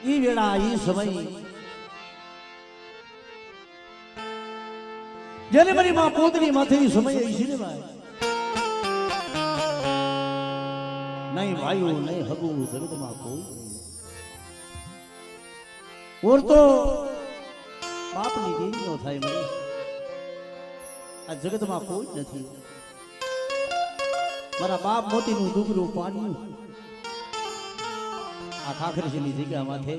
ઈ વેળા ઈ સમય જેને મારી માં પોતની માથે ઈ સમય ઈ છે ને ભાઈ નહીં ભાઈઓ નહીં હગું જગતમાં કોઈ ઓર તો બાપની દેવી નો થાય મને આ જગતમાં કોઈ નથી મારા બાપ મોતીનું દુગરું પાણી આ ખાખરીની જગ્યા માથે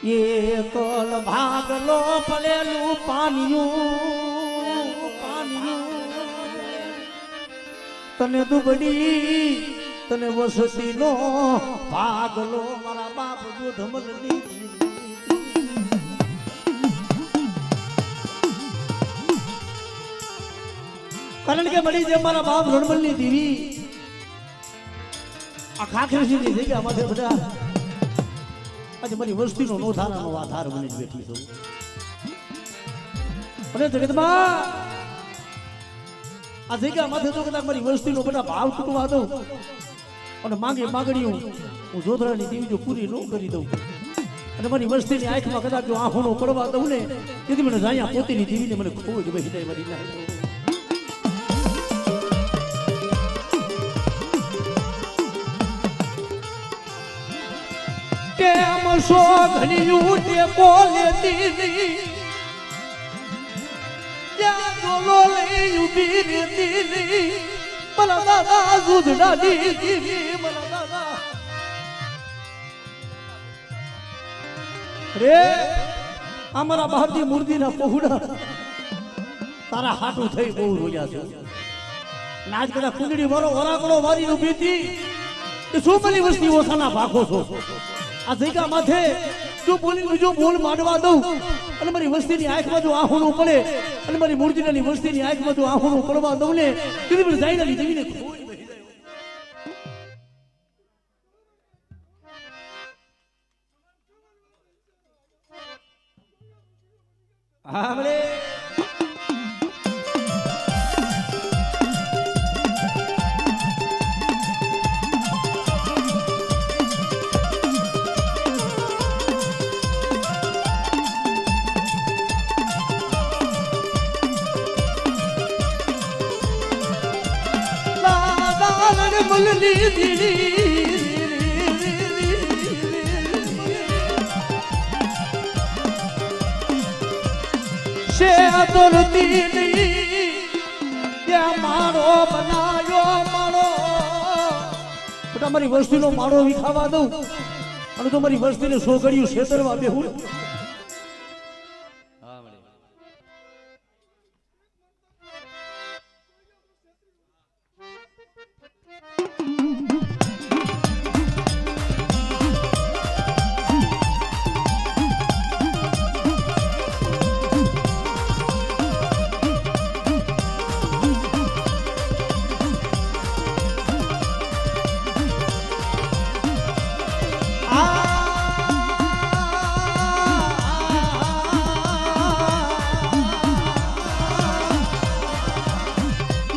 એ કોલ ભાગલો પડેલું પાણીયું તને દુબડી તને વસતી નો ભાગલો મારા બાપ ધમલની કારણ કે મળી જે મારા બાપ રણમલની દેવી આ ખાખરીની જગ્યા માથે બધા આજે મારી વસ્તીનો નો થારાનો આધાર બની બેઠી છું અને જગતમાં આ જગ્યા માથે તો કદાચ મારી વસ્તીનો બધા ભાવ તૂટવા દઉં અને માગણીઓ હું જોધરાની દેવી જો પૂરી ન કરી દઉં અને મારી વસ્તીની આંખમાં કદાચ જો આંખોનો પડવા દઉં ને તેથી મને જાયા પોતીની દેવીને મને ખૂબ જ બેસી જાય મારી નાખે કેમ સો ઘડિયું તે બોલે દીદી યા બોલો લઈ ઉભી રે દીદી મારા દાદા દૂધડા દીદી મારા દાદા રે અમારા બહારથી મૂર્તિના પહોળા તારા હાટું થઈ બહુ રોયા છે આજ કદાચ કુંડળી મારો ઓરાકડો મારી ઉભી હતી એ શું બની વસ્તી ઓછાના ભાગો છો આ જગ્યા માથે જો બોલ માંડવા દઉં અને મારી વસ્તીની આંખમાં જો આંખોનું પડે અને મારી મૂર્તિની વસ્તીની આંખમાં જો આંખોનું પડવા દઉં ને તેથી મને જાય ના દેવીને હા મળે મારી વસ્તીનો માળો વિખાવા દઉં અને તો મારી વસ્તીને સોગડિયું છેતરવા બેહું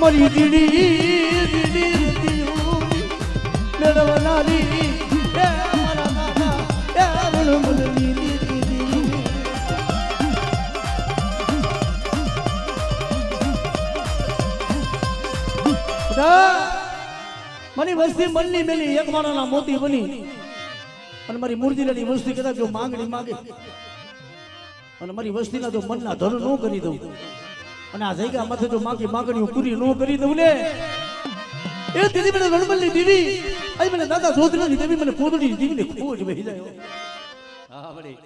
મારી દીડી મેળવનારી મારા દાદા રણમલની દીદી મારી વસ્તી મનની મેલી એક માળાના મોતી બની અને મારી મૂર્તિની વસ્તી કદાચ જો માંગણી માગે અને મારી વસ્તીના જો મનના ધન ન કરી દઉં અને આ જગ્યા માથે જો માગણીઓ પૂરી ન કરી દઉં ને એ દીદી મને રણમલની દેવી આજે મને દાદા જોધરાની દેવી મને પોદડીની દેવીને ખૂબ જ બેસી જાય હા બડી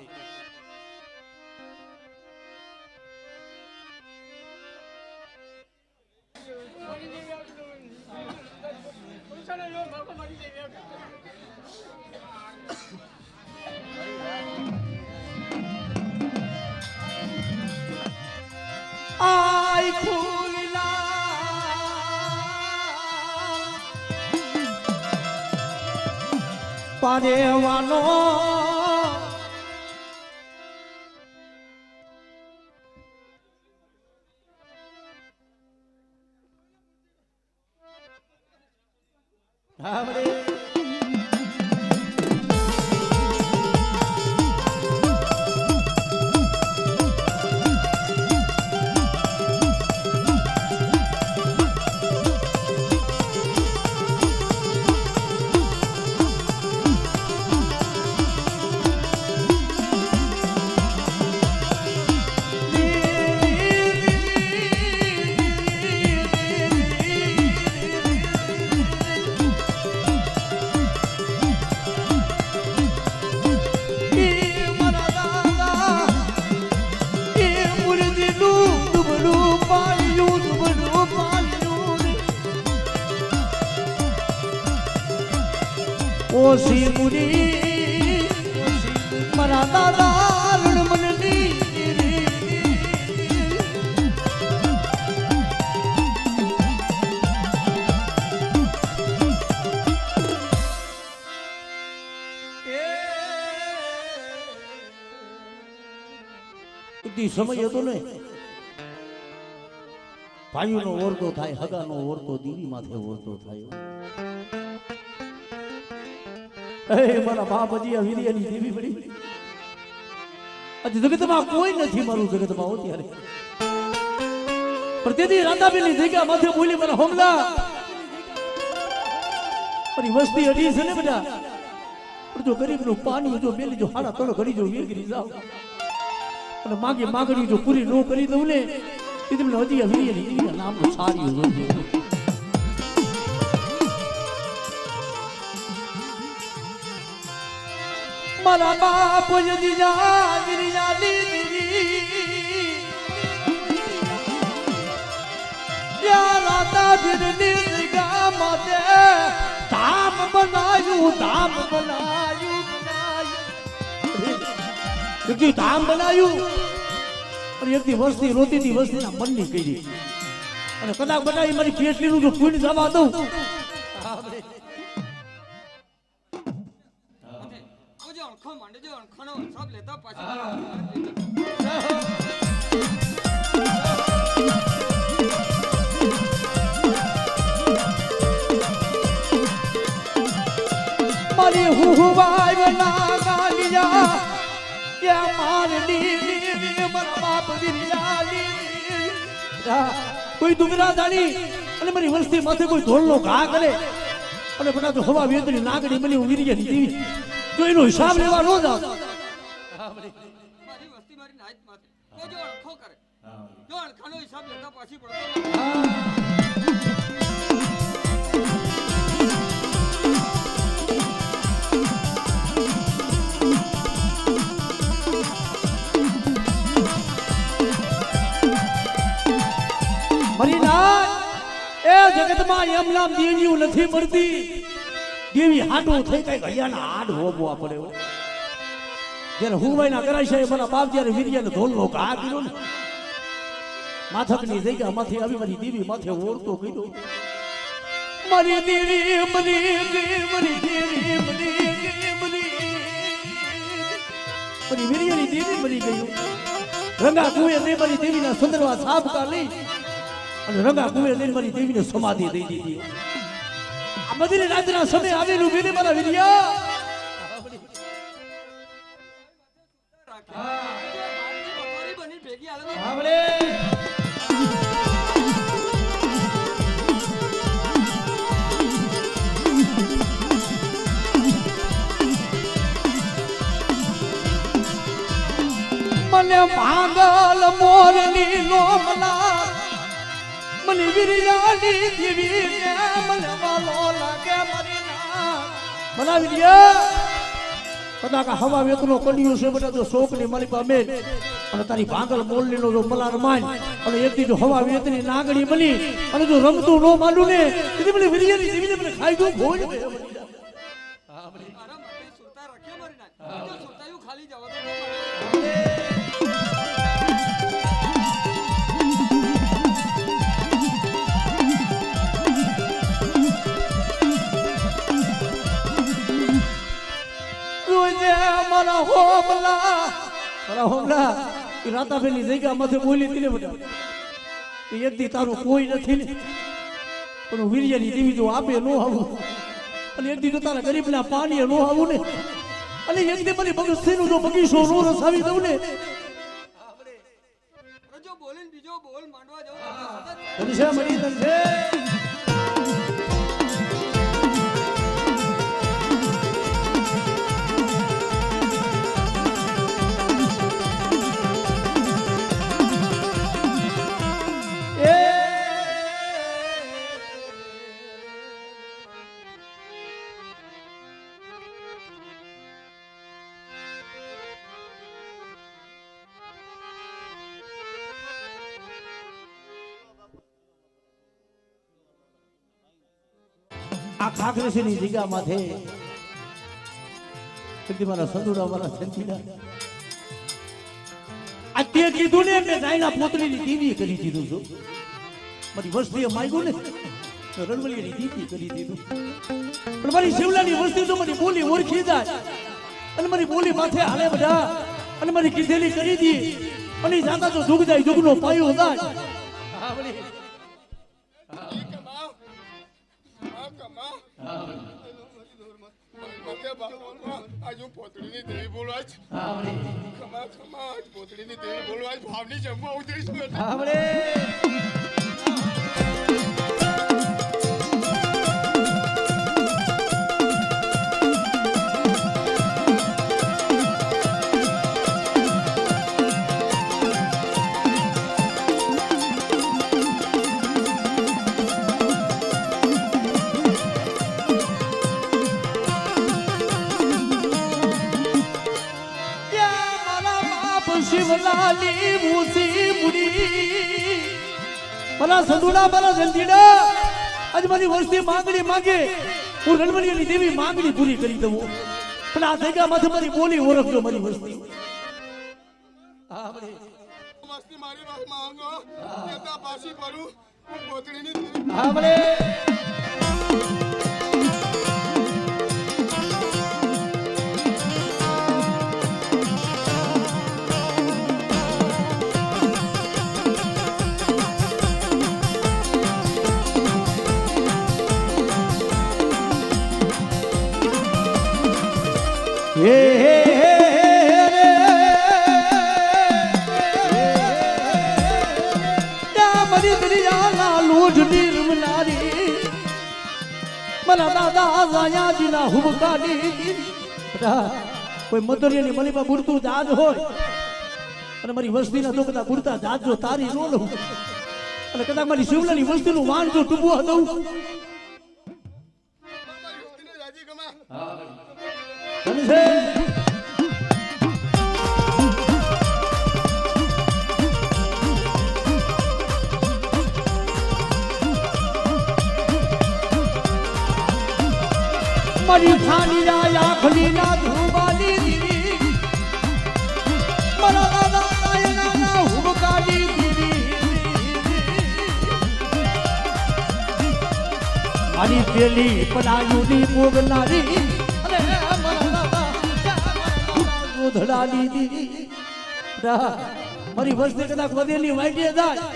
આઈ ખુલા પારેવાનો હા બડે ઓછી મુડી મારા દાદા રણમનની સમય હતો ને ભાઈઓનો ઓરતો થાય, હગાનો ઓરતો દીવી માથે ઓરતો થાય. મારા બાપ હજી આ વીર્યની દેવી પડી. હજી જગતમાં કોઈ નથી મારું જગતમાં હો ત્યારે. પણ તેથી રાધાબેનની જગ્યા માથે બોલી મારા હોમલા મારી વસ્તી અઢી છે ને બધા. પણ જો ગરીબનું પાણી જો મેલી જો હાડા તળ ઘડી જો વેગરી જાવ અને માગે માગણી જો પૂરી ન કરી દઉં ને એ તમને હજી આ વીર્યની નામનું સારી જોઈએ. મારા બાપ ધામ બનાયું ધામ બનાયું અને એકથી વસ્તી રોતીથી વસ્તીના મનની કરી અને કદાચ બનાવી મારી કેટલીનું જો પૂર્ણ જવા દઉં મારી હુવાય ના ગાલિયા કે મારની મારા બાપ વિરિયાલી કોઈ દુગરા દાણી અને મારી વસ્તી માથે કોઈ ઢોલનો ઘા કરે અને બધા તો હવા વેદની નાગડી મળી હું વિરિયાની દેવી તો એનો હિસાબ લેવા ન જાવ. મારી વસ્તી મારી નાઈટ માથે કોઈ જો અણખો કરે જો અણખાનો હિસાબ લેતા પાછી પડતો મારી નાય એ જગતમાં એમ નામ દેવીઓ નથી મળતી. દેવી હાડું થઈ કઈ હૈયાના હાડ હોબવા પડે. જયારે હુવાયના કરાય છે મારા બાપ જયારે વીર્યને ઢોલનો ઘા કર્યો ને માથકની જગ્યા માથે આવી મારી દેવી માથે ઓરતો કર્યો. મારી દેવી મારી દેવી મારી વીર્યની દેવી મરી ગયું. રંગા કુએ દે મારી દેવીના સુંદરવા સાબકા લઈ અને રંગા કુએ દે મારી દેવીને સમાધિ દઈ દીધી. આ બધી રાતના સમય આવેલું વેલે મારા વીર્યા મને ભાંગલ મોરની લોમલા મને વિરિયાની દેવી ને મને વાલો લાગે મરી ના મના વિરિયા કદાચ હવા વેતનો કડિયો છે બધા તો શોકની મારી પામે અને તારી ભાંગલ મોરલીનો જો મલાર માન અને એક દી જો હવા વેતની નાગડી મળી અને જો રમતું નો માંડું ને એટલે મને વિરિયાની દેવીને મને ખાઈ દઉં ભોજ મે હા મને મારા માટે સુરતા રાખ્યો મરી ના તો સુરતાયું ખાલી જવા દો. મારા હોમલા એ રાતાબેનની જગ્યા માથે બોલી હતી ને બધા એક દી તારું કોઈ નથી ને પણ વીર્યની દેવી જો આપે નો આવું અને એક દી તો તારા ગરીબના પાણીએ નો આવું ને અને એક દી મારી ભગતસિંહનો જો બગીચો નો રસાવી દઉં ને જો બોલે બીજો બોલ માંડવા જાવ છે મળી તને આ ખાખરેસીની જગ્યા માથે તેથી મારા સંદુડા મારા સંતીડા આ તે કીધું ને મેં જાયના પોતરીની દીવી કરી દીધું છું મારી વસ્તીએ માંગ્યું ને તો રણવલીની દીવી કરી દીધું પણ મારી શિવલાની વસ્તી તો મારી બોલી ઓળખી જાય અને મારી બોલી માથે હાલે બધા અને મારી કીધેલી કરી દી અને જાતા તો દુઃખ જાય દુઃખનો પાયો જાય આજુ પોતળીની દેવી બોલવા જ ખમા ખમા આજ પોતળીની દેવી બોલવા જ ભાવની જમવા ઉતરીશું શિવલાલી મૂસી મુડી મારા સંદુડા મારા જંતીડા આજ મારી વસ્તી માંગણી માંગે હું રણવલીની દેવી માંગણી પૂરી કરી દઉં પણ આ જગ્યા માંથી મારી બોલી ઓળખજો મારી વસ્તી મસ્તી મારી વાત માંગો કેતા પાછી પડું હું પોતળીની કોઈ મધુરિયાની મલીમાં બુરતું જાજ હોય અને મારી વસ્તીના તો બધા બુરતા જાજ જો તારી નો લઉં અને કદાચ મારી શિવલાની વસ્તીનું વાણ જો ટૂંબવા દઉં રાજી ગમા મારી ખાની ના આખલી ના ધુબાની દીવી મારા દાદા નાયના ના હુબકાની દીવી મારી પેલી પનાયુની મોગનારી અને મારા દાદા ગોધડાની દીવી મારી વસ્તી કદાચ વધેલી વાઈડે જાય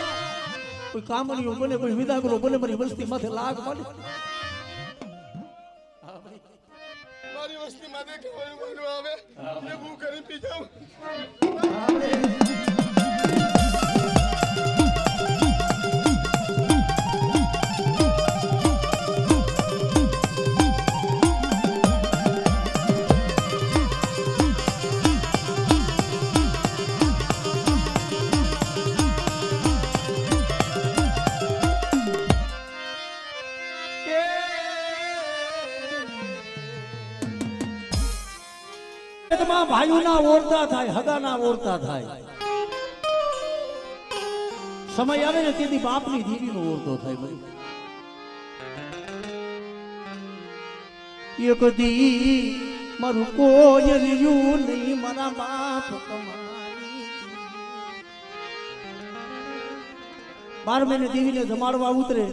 કોઈ કામણીઓ બને કોઈ વિદાગરો બને મારી વસ્તી માથે લાગ પડે મારી વસ્તી માં કેવું બનવું આવે ને હું કરી પી જાઉં ભાઈઓના ઓરતા થાય હગાના ઓરતા થાય સમય આવે ને તેથી બાપની દીવીનો ઓરતો થાય ભાઈ એક દી મારું કોયલિયું નહીં મારા બાપ કમાની 12 મહિને દેવીને જમાડવા ઉતરે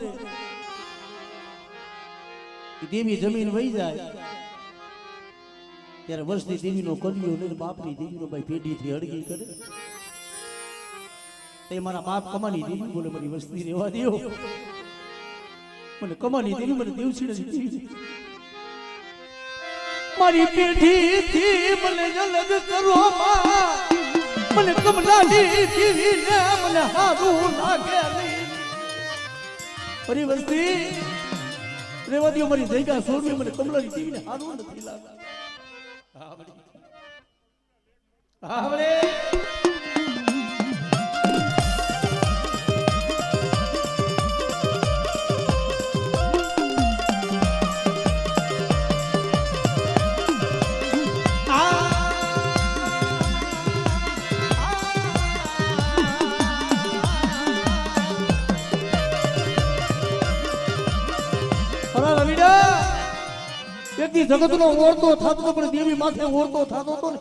દેવી જમીન વહી જાય ત્યારે વર્ષની દેવીનો કન્યો ને બાપની દેવીનો ભાઈ પેઢીથી અડગી કરે તે મારા બાપ કમાની દેવી બોલે મારી વસ્તી રહેવા દો મને કમાની દેવી મને દેવસીને દેવી મારી પેઢીથી મને જલદ કરો મને કમલાની દેવી ને મને હારું લાગે મારી વસ્તી રહેવા દો મારી જગ્યા છોડવી મને કમલાની દેવીને હારું નથી લાગે આવડે એક દી જગતનો ઓરતો થતો પણ દેવી માથે ઓરતો થતો હતો ને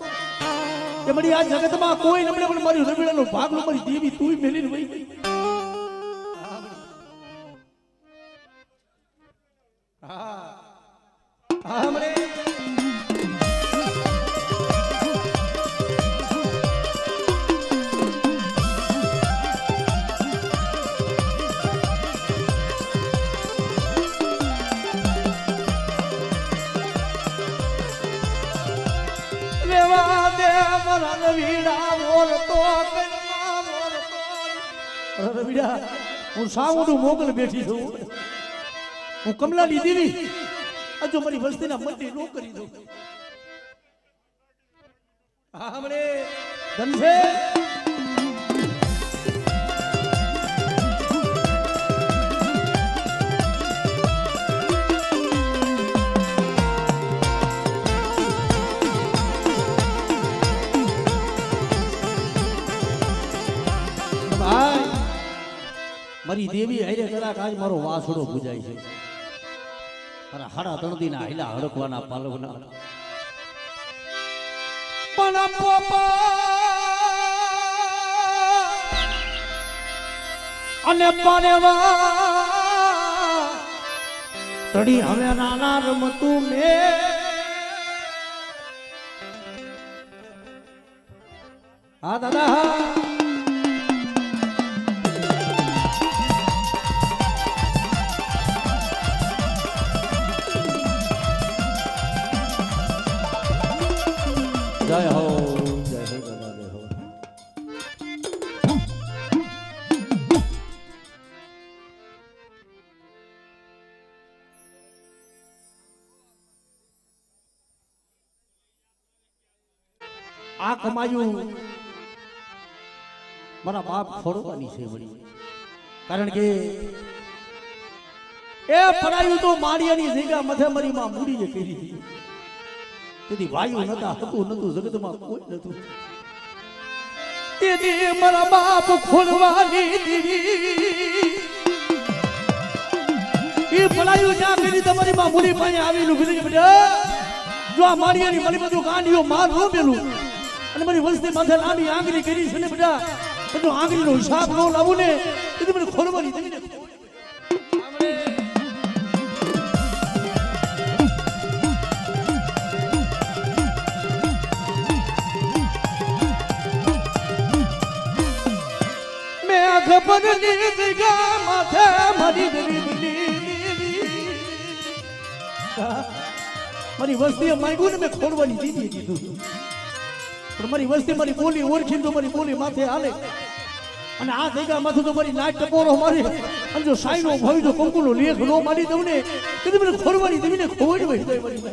કે મળી આ જગતમાં કોઈ નમણે પણ મારી રવિડાનો ભાગલો મારી દેવી તુંય મેલીને વહી ગઈ. હા મરે રેવા દે મારા રવિડા ઓરતો કરમાં ઓરતો. રવિડા હું સાવડું મોગલ બેઠી છું, હું કમલાની દેવી હજુ મારી વસ્તીના મંડી નો કરી દઉં. હા મને ધનસે મારી દેવી હારે કદાચ આજ મારો વાસડો પૂજાય છે. મારા હાડા તણદીના હાઈલા હડકવાના પાલવના પણ અને પાનેવા તડી હવે નાના રમતું મે હા દાદા જય હો જય હો દાદા જય હો. આ કમાયું મારા બાપ છોડવાની છે વળી, કારણ કે એ પડાયું તો માળિયાની જગ્યા મથે મારી માં મૂડીએ કરી હતી. તેથી વાયુ નતા હતું નતું જગતમાં કોઈ નતું. તેથી મારા બાપ ખોલવાની દીવી એ પડાયું જ્યાં કરી તમારી માં મૂડી પાસે આવેલું કીધું કે બેટા જો આ માળિયાની મારી બધું ગાંડીઓ માર નો પેલું અને મારી વસ્તી માથે લાંબી આંગળી કરી છે ને બેટા બધું આંગળીનો હિસાબ નો લાવું ને તેથી મને ખોલવાની દીવી ને ખબર ની જગ્યા માથે મારી મારી વસ્તીએ માંગ્યું ને મેં ખોડવાની દીધી કીધું, પણ મારી વસ્તી મારી બોલી ઓળખી તો મારી બોલી માથે હાલે અને આ જગ્યા માથે તો મારી નાચ ટપોરો મારી અને જો સાઈનો ભાઈ જો કંકુનો લેખ નો મારી દઉં ને કીધું મને ખોડવાની દીધી ને ખોવાડી વહી જાય મારી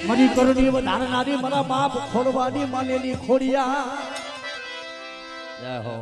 મારી કરણી વધારનારી મારા બાપ ખોડવાની માનેલી ખોડિયા જય હો.